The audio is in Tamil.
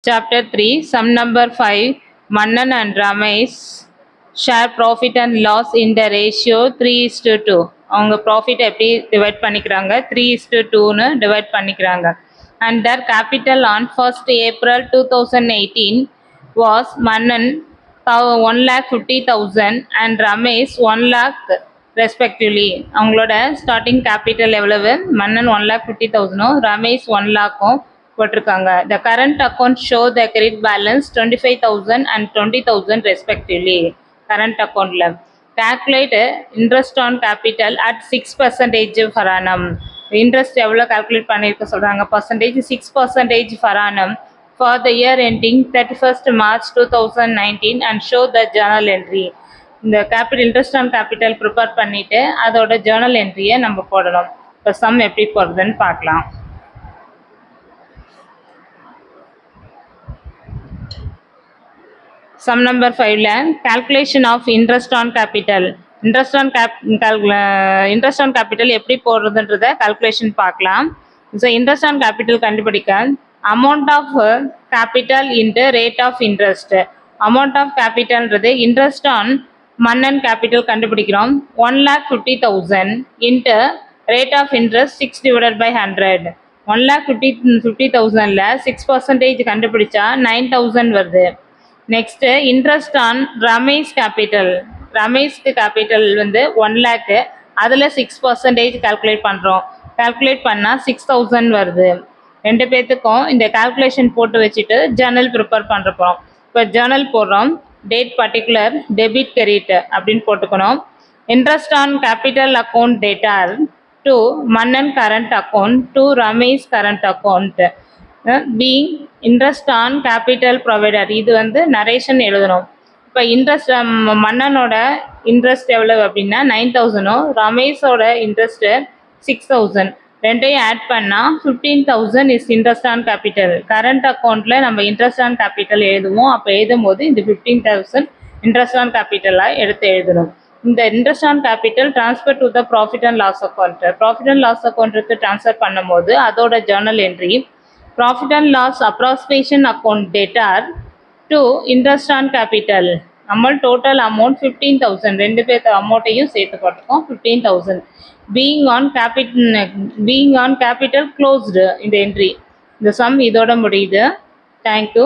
Chapter 3, Sum number 5, Mannan and Ramesh share profit and loss in the ratio 3:2. அவங்க profit எப்படி divide பண்ணிக்கிறாங்க 3:2ன்னு divide பண்ணிக்கிறாங்க. And their capital on 1st April 2018 was Mannan 1,50,000 and Ramesh 1 lakh respectively. அவங்களோட starting capital எவ்வளவு? மன்னன் 1,50,000, ரமேஷ் 1 lakh போட்டிருக்காங்க. The current account show the credit balance 25,000 and 20,000 respectively. Current accountல calculate interest on capital at 6% per annum. Interest எவ்வளோ calculate பண்ணியிருக்க சொல்றாங்க? Percentage 6% per annum for the year ending 31st March 2019 and show the journal entry. இந்த capital interest on capital prepare பண்ணிட்டு அதோட ஜேர்னல் என்ட்ரியை நம்ம போடணும். இப்போ சம் எப்படி போடுறதுன்னு பார்க்கலாம். சம் நம்பர் 5ல calculation of interest on capital. Interest on capital எப்படி போடுறதுன்றத கால்குலேஷன் பார்க்கலாம். ஸோ இன்ட்ரெஸ்ட் ஆன் கேபிட்டல் கண்டுபிடிக்க amount of capital into rate of interest. Amount of கேபிட்டல்ன்றது இன்ட்ரெஸ்ட் ஆன் மன்னன் கேபிட்டல் கண்டுபிடிக்கிறோம். 1,50,000 இன்ட்டு ரேட் ஆஃப் இன்ட்ரெஸ்ட் 6/100. 1,50,000ல 6% கண்டுபிடிச்சா 9,000 வருது. Next interest on Ramesh capital. ரமேஷ்க்கு கேபிட்டல் வந்து 1 lakh, அதில் 6% கால்குலேட் பண்ணுறோம். கால்குலேட் பண்ணால் 6,000 வருது. ரெண்டு பேர்த்துக்கும் இந்த கால்குலேஷன் போட்டு வச்சுட்டு ஜேர்னல் ப்ரிப்பேர் பண்ணுறோம். இப்போ ஜேர்னல் போடுறோம். டேட் பர்டிகுலர் டெபிட் கிரெடிட் அப்படின்னு போட்டுக்கணும். Interest on capital account debtor to Mannan current account to Ramesh current account being interest on capital provided. இது வந்து நரேஷன் எழுதணும். இப்போ இன்ட்ரெஸ்ட் மன்னனோட இன்ட்ரெஸ்ட் எவ்வளவு அப்படின்னா 9,000, ரமேஷோட இன்ட்ரெஸ்ட்டு 6,000. ரெண்டையும் ஆட் பண்ணால் 15,000 is interest on capital. Current அக்கௌண்ட்டில் நம்ம இன்ட்ரெஸ்ட் ஆன் கேபிட்டல் எழுதுவோம். அப்போ எழுதும் போது இந்த 15,000 இன்ட்ரெஸ்ட் ஆன் கேபிட்டலாக எடுத்து எழுதணும். இந்த interest on capital transfer to the profit and loss account. Profit and loss அக்கௌண்ட்டுக்கு ட்ரான்ஸ்ஃபர் பண்ணும்போது அதோட journal entry profit and loss approximation account debtor to interest on capital. நம்ம டோட்டல் அமௌண்ட் 15,000. ரெண்டு பேர்த்து அமௌண்ட்டையும் சேர்த்து போட்டுக்கோம் 15,000. being on capital closed இந்த என்ட்ரி. இந்த சம் இதோட முடியுது. தேங்க்யூ.